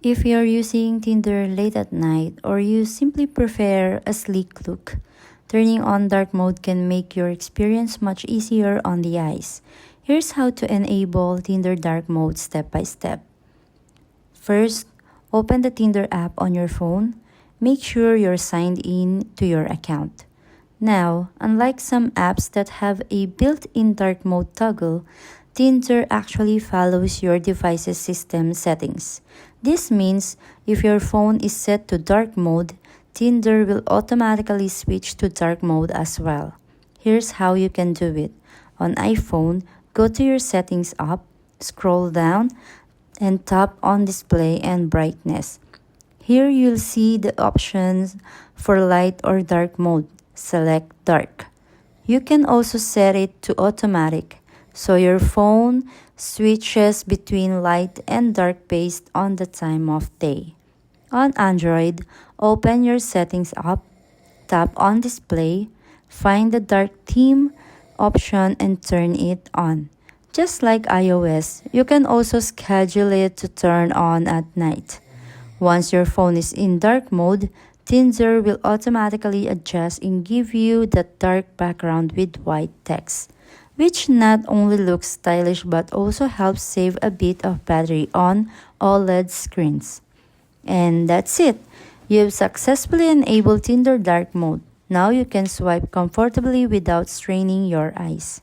If you're using Tinder late at night or you simply prefer a sleek look, turning on dark mode can make your experience much easier on the eyes. Here's how to enable Tinder Dark Mode step by step. First, open the Tinder app on your phone. Make sure you're signed in to your account. Now, unlike some apps that have a built-in dark mode toggle, Tinder actually follows your device's system settings. This means if your phone is set to dark mode, Tinder will automatically switch to dark mode as well. Here's how you can do it. On iPhone, go to your settings app, scroll down, and tap on display and brightness. Here you'll see the options for light or dark mode. Select dark. You can also set it to automatic, so your phone switches between light and dark based on the time of day. On Android, open your settings app, tap on display, find the dark theme option and turn it on. Just like iOS, you can also schedule it to turn on at night. Once your phone is in dark mode, Tinder will automatically adjust and give you that dark background with white text, which not only looks stylish but also helps save a bit of battery on OLED screens. And that's it. You've successfully enabled Tinder Dark Mode. Now you can swipe comfortably without straining your eyes.